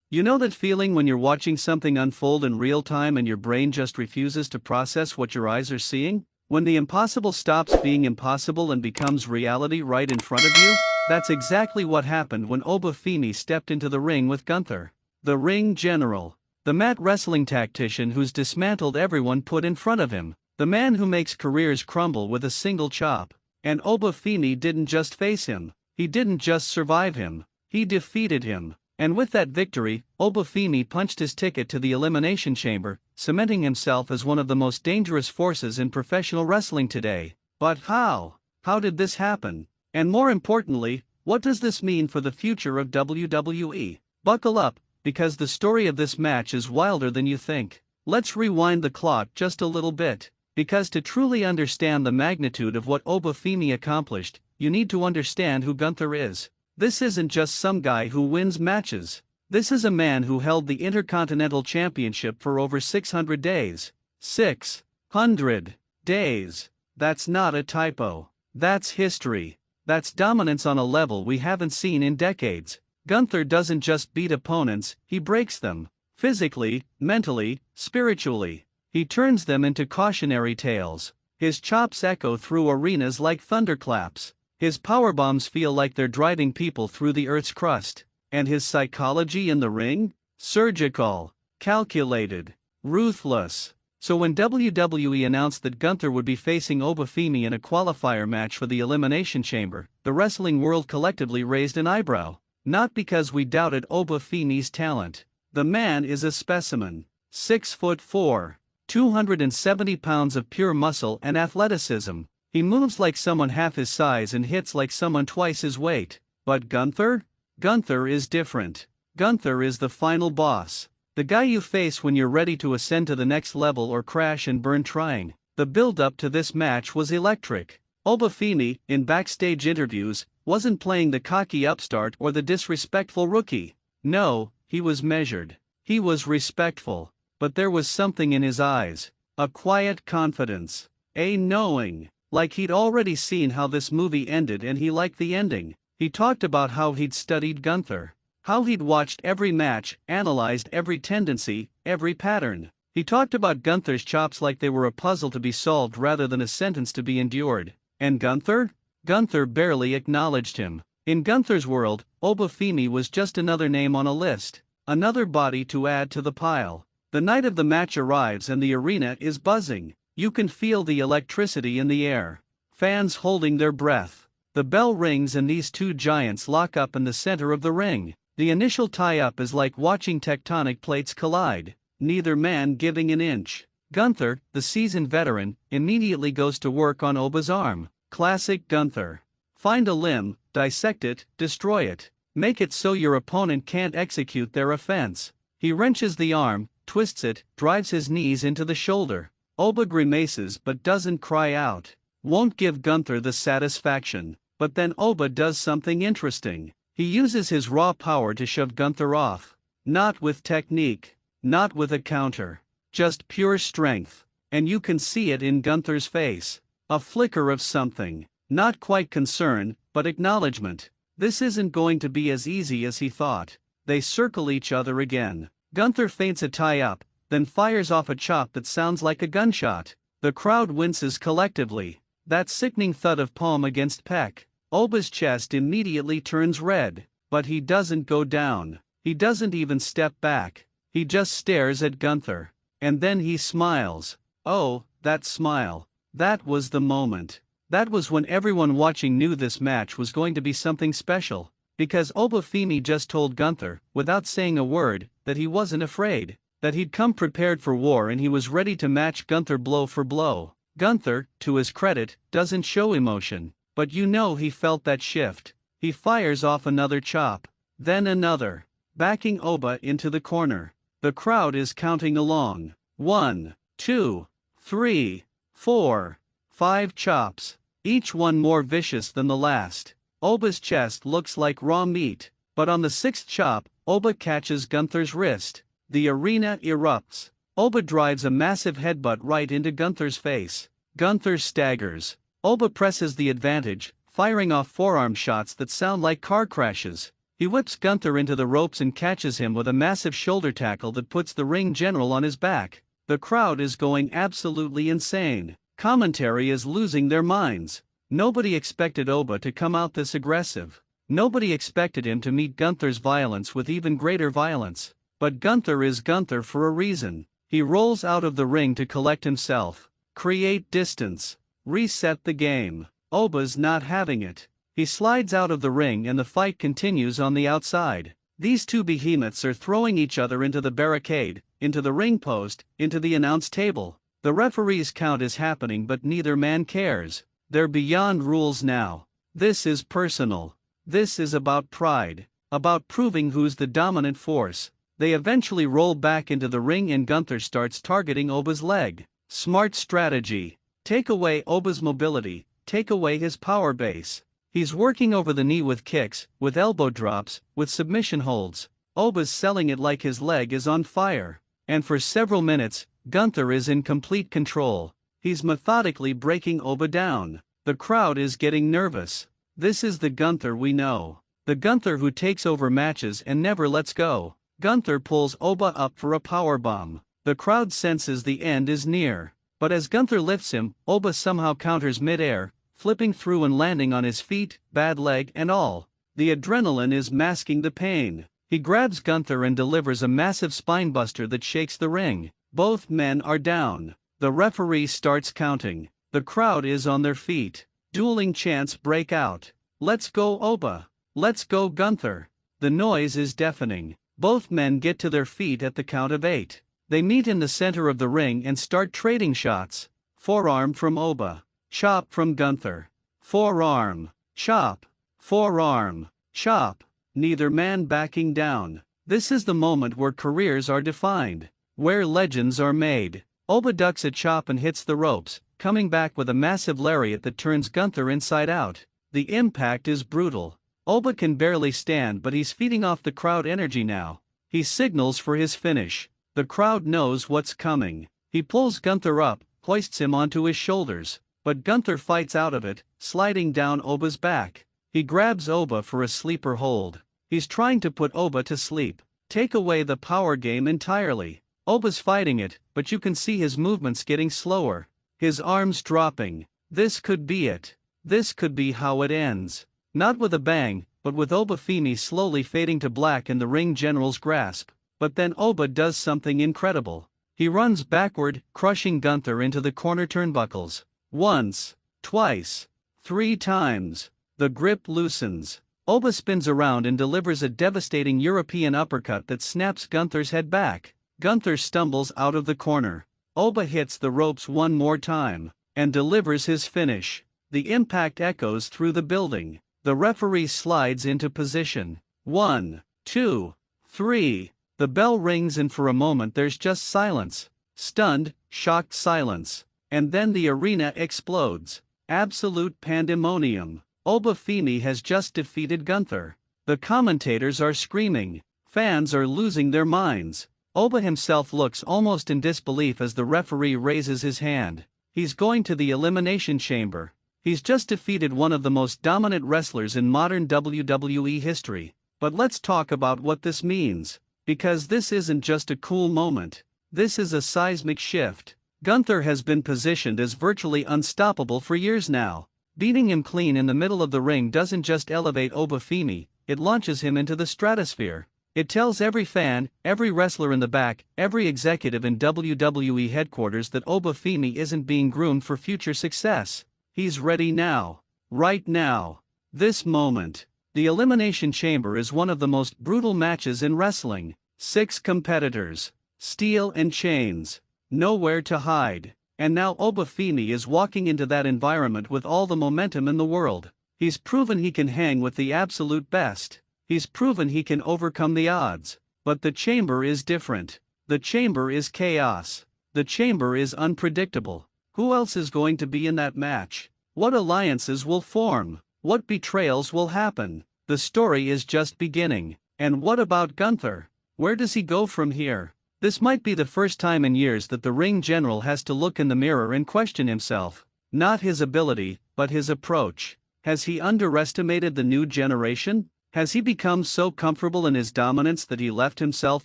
You know that feeling when you're watching something unfold in real time and your brain just refuses to process what your eyes are seeing? When the impossible stops being impossible and becomes reality right in front of you? That's exactly what happened when Oba Femi stepped into the ring with Gunther. The ring general. The mat wrestling tactician who's dismantled everyone put in front of him. The man who makes careers crumble with a single chop. And Oba Femi didn't just face him. He didn't just survive him. He defeated him. And with that victory, Oba Femi punched his ticket to the Elimination Chamber, cementing himself as one of the most dangerous forces in professional wrestling today. But how? How did this happen? And more importantly, what does this mean for the future of WWE? Buckle up, because the story of this match is wilder than you think. Let's rewind the clock just a little bit, because to truly understand the magnitude of what Oba Femi accomplished, you need to understand who Gunther is. This isn't just some guy who wins matches. This is a man who held the Intercontinental Championship for over 600 days. 600 days. That's not a typo. That's history. That's dominance on a level we haven't seen in decades. Gunther doesn't just beat opponents, he breaks them. Physically, mentally, spiritually. He turns them into cautionary tales. His chops echo through arenas like thunderclaps. His powerbombs feel like they're driving people through the earth's crust. And his psychology in the ring? Surgical, calculated, ruthless. So when WWE announced that Gunther would be facing Oba Femi in a qualifier match for the Elimination Chamber, the wrestling world collectively raised an eyebrow. Not because we doubted Oba Femi's talent. The man is a specimen. 6'4", 270 pounds of pure muscle and athleticism. He moves like someone half his size and hits like someone twice his weight. But Gunther? Gunther is different. Gunther is the final boss. The guy you face when you're ready to ascend to the next level or crash and burn trying. The build-up to this match was electric. Oba Femi, in backstage interviews, wasn't playing the cocky upstart or the disrespectful rookie. No, he was measured. He was respectful. But there was something in his eyes. A quiet confidence. A knowing. Like he'd already seen how this movie ended and he liked the ending. He talked about how he'd studied Gunther. How he'd watched every match, analyzed every tendency, every pattern. He talked about Gunther's chops like they were a puzzle to be solved rather than a sentence to be endured. And Gunther? Gunther barely acknowledged him. In Gunther's world, Oba Femi was just another name on a list. Another body to add to the pile. The night of the match arrives and the arena is buzzing. You can feel the electricity in the air. Fans holding their breath. The bell rings and these two giants lock up in the center of the ring. The initial tie-up is like watching tectonic plates collide, neither man giving an inch. Gunther, the seasoned veteran, immediately goes to work on Oba's arm. Classic Gunther. Find a limb, dissect it, destroy it. Make it so your opponent can't execute their offense. He wrenches the arm, twists it, drives his knees into the shoulder. Oba grimaces but doesn't cry out. Won't give Gunther the satisfaction. But then Oba does something interesting. He uses his raw power to shove Gunther off. Not with technique. Not with a counter. Just pure strength. And you can see it in Gunther's face. A flicker of something. Not quite concern, but acknowledgement. This isn't going to be as easy as he thought. They circle each other again. Gunther feints a tie-up, then fires off a chop that sounds like a gunshot. The crowd winces collectively. That sickening thud of palm against pec. Oba's chest immediately turns red. But he doesn't go down. He doesn't even step back. He just stares at Gunther. And then he smiles. Oh, that smile. That was the moment. That was when everyone watching knew this match was going to be something special. Because Oba Femi just told Gunther, without saying a word, that he wasn't afraid. That he'd come prepared for war and he was ready to match Gunther blow for blow. Gunther, to his credit, doesn't show emotion. But you know he felt that shift. He fires off another chop. Then another. Backing Oba into the corner. The crowd is counting along. 1, 2, 3, 4, 5 chops. Each one more vicious than the last. Oba's chest looks like raw meat. But on the 6th chop, Oba catches Gunther's wrist. The arena erupts. Oba drives a massive headbutt right into Gunther's face. Gunther staggers. Oba presses the advantage, firing off forearm shots that sound like car crashes. He whips Gunther into the ropes and catches him with a massive shoulder tackle that puts the ring general on his back. The crowd is going absolutely insane. Commentary is losing their minds. Nobody expected Oba to come out this aggressive. Nobody expected him to meet Gunther's violence with even greater violence. But Gunther is Gunther for a reason. He rolls out of the ring to collect himself, create distance, reset the game. Oba's not having it. He slides out of the ring and the fight continues on the outside. These two behemoths are throwing each other into the barricade, into the ring post, into the announce table. The referee's count is happening but neither man cares. They're beyond rules now. This is personal. This is about pride, about proving who's the dominant force. They eventually roll back into the ring and Gunther starts targeting Oba's leg. Smart strategy. Take away Oba's mobility, take away his power base. He's working over the knee with kicks, with elbow drops, with submission holds. Oba's selling it like his leg is on fire. And for several minutes, Gunther is in complete control. He's methodically breaking Oba down. The crowd is getting nervous. This is the Gunther we know. The Gunther who takes over matches and never lets go. Gunther pulls Oba up for a powerbomb. The crowd senses the end is near. But as Gunther lifts him, Oba somehow counters mid-air, flipping through and landing on his feet, bad leg and all. The adrenaline is masking the pain. He grabs Gunther and delivers a massive spinebuster that shakes the ring. Both men are down. The referee starts counting. The crowd is on their feet. Dueling chants break out. Let's go Oba. Let's go Gunther. The noise is deafening. Both men get to their feet at the count of 8. They meet in the center of the ring and start trading shots. Forearm from Oba. Chop from Gunther. Forearm. Chop. Forearm. Chop. Neither man backing down. This is the moment where careers are defined. Where legends are made. Oba ducks a chop and hits the ropes, coming back with a massive lariat that turns Gunther inside out. The impact is brutal. Oba can barely stand but he's feeding off the crowd energy now. He signals for his finish. The crowd knows what's coming. He pulls Gunther up, hoists him onto his shoulders. But Gunther fights out of it, sliding down Oba's back. He grabs Oba for a sleeper hold. He's trying to put Oba to sleep. Take away the power game entirely. Oba's fighting it, but you can see his movements getting slower. His arms dropping. This could be it. This could be how it ends. Not with a bang, but with Oba Femi slowly fading to black in the ring general's grasp. But then Oba does something incredible. He runs backward, crushing Gunther into the corner turnbuckles. Once, twice, 3 times. The grip loosens. Oba spins around and delivers a devastating European uppercut that snaps Gunther's head back. Gunther stumbles out of the corner. Oba hits the ropes one more time, and delivers his finish. The impact echoes through the building. The referee slides into position. 1, 2, 3. The bell rings and for a moment there's just silence. Stunned, shocked silence. And then the arena explodes. Absolute pandemonium. Oba Femi has just defeated Gunther. The commentators are screaming. Fans are losing their minds. Oba himself looks almost in disbelief as the referee raises his hand. He's going to the Elimination Chamber. He's just defeated one of the most dominant wrestlers in modern WWE history. But let's talk about what this means. Because this isn't just a cool moment. This is a seismic shift. Gunther has been positioned as virtually unstoppable for years now. Beating him clean in the middle of the ring doesn't just elevate Oba Femi, it launches him into the stratosphere. It tells every fan, every wrestler in the back, every executive in WWE headquarters that Oba Femi isn't being groomed for future success. He's ready now. Right now. This moment. The Elimination Chamber is one of the most brutal matches in wrestling. 6 competitors. Steel and chains. Nowhere to hide. And now Oba Femi is walking into that environment with all the momentum in the world. He's proven he can hang with the absolute best. He's proven he can overcome the odds. But the chamber is different. The chamber is chaos. The chamber is unpredictable. Who else is going to be in that match? What alliances will form? What betrayals will happen? The story is just beginning. And what about Gunther? Where does he go from here? This might be the first time in years that the ring general has to look in the mirror and question himself. Not his ability, but his approach. Has he underestimated the new generation? Has he become so comfortable in his dominance that he left himself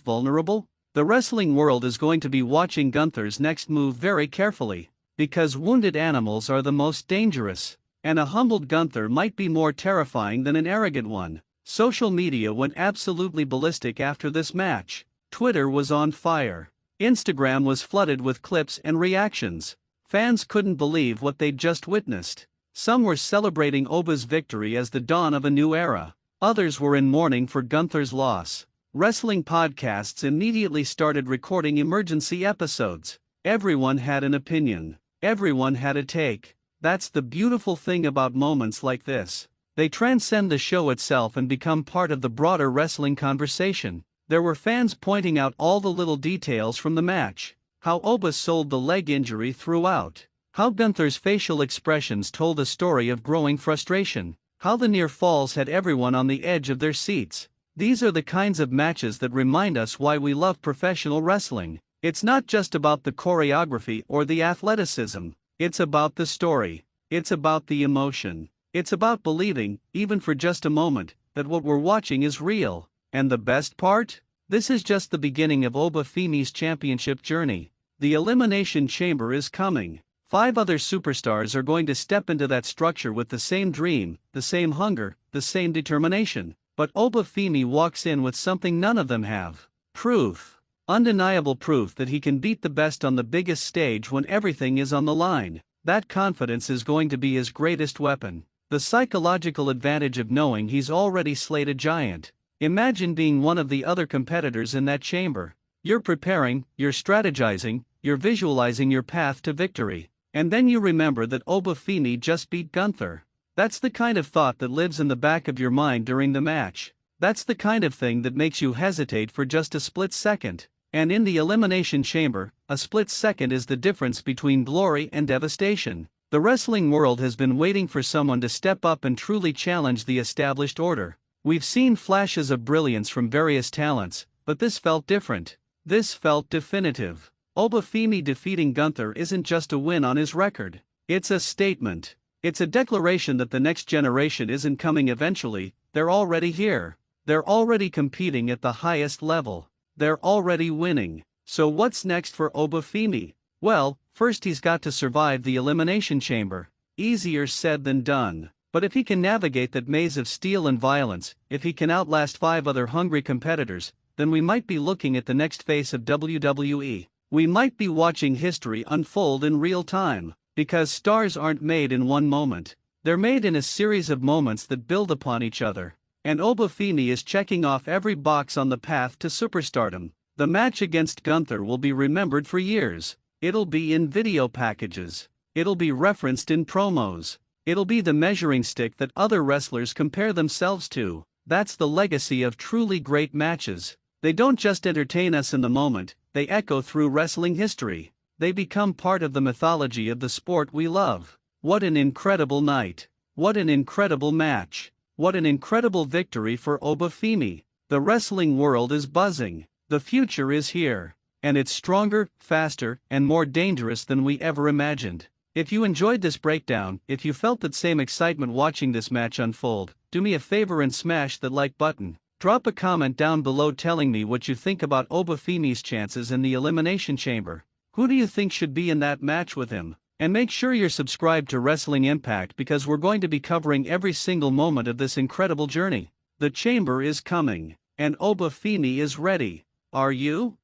vulnerable? The wrestling world is going to be watching Gunther's next move very carefully, because wounded animals are the most dangerous, and a humbled Gunther might be more terrifying than an arrogant one. Social media went absolutely ballistic after this match. Twitter was on fire. Instagram was flooded with clips and reactions. Fans couldn't believe what they'd just witnessed. Some were celebrating Oba's victory as the dawn of a new era. Others were in mourning for Gunther's loss. Wrestling podcasts immediately started recording emergency episodes. Everyone had an opinion. Everyone had a take. That's the beautiful thing about moments like this. They transcend the show itself and become part of the broader wrestling conversation. There were fans pointing out all the little details from the match. How Oba sold the leg injury throughout. How Gunther's facial expressions told a story of growing frustration. How the near falls had everyone on the edge of their seats. These are the kinds of matches that remind us why we love professional wrestling. It's not just about the choreography or the athleticism. It's about the story. It's about the emotion. It's about believing, even for just a moment, that what we're watching is real. And the best part? This is just the beginning of Oba Femi's championship journey. The Elimination Chamber is coming. 5 other superstars are going to step into that structure with the same dream, the same hunger, the same determination. But Oba Femi walks in with something none of them have. Proof. Undeniable proof that he can beat the best on the biggest stage when everything is on the line. That confidence is going to be his greatest weapon. The psychological advantage of knowing he's already slayed a giant. Imagine being one of the other competitors in that chamber. You're preparing, you're strategizing, you're visualizing your path to victory. And then you remember that Oba Femi just beat Gunther. That's the kind of thought that lives in the back of your mind during the match. That's the kind of thing that makes you hesitate for just a split second. And in the Elimination Chamber, a split second is the difference between glory and devastation. The wrestling world has been waiting for someone to step up and truly challenge the established order. We've seen flashes of brilliance from various talents, but this felt different. This felt definitive. Oba Femi defeating Gunther isn't just a win on his record. It's a statement. It's a declaration that the next generation isn't coming eventually, they're already here. They're already competing at the highest level. They're already winning. So what's next for Oba Femi? Well, first he's got to survive the Elimination Chamber. Easier said than done. But if he can navigate that maze of steel and violence, if he can outlast 5 other hungry competitors, then we might be looking at the next face of WWE. We might be watching history unfold in real time. Because stars aren't made in one moment. They're made in a series of moments that build upon each other. And Oba Femi is checking off every box on the path to superstardom. The match against Gunther will be remembered for years. It'll be in video packages. It'll be referenced in promos. It'll be the measuring stick that other wrestlers compare themselves to. That's the legacy of truly great matches. They don't just entertain us in the moment, they echo through wrestling history. They become part of the mythology of the sport we love. What an incredible night. What an incredible match. What an incredible victory for Oba Femi. The wrestling world is buzzing. The future is here. And it's stronger, faster, and more dangerous than we ever imagined. If you enjoyed this breakdown, if you felt that same excitement watching this match unfold, do me a favor and smash that like button. Drop a comment down below telling me what you think about Oba Femi's chances in the Elimination Chamber. Who do you think should be in that match with him? And make sure you're subscribed to Wrestling Impact because we're going to be covering every single moment of this incredible journey. The chamber is coming, and Oba Femi is ready. Are you?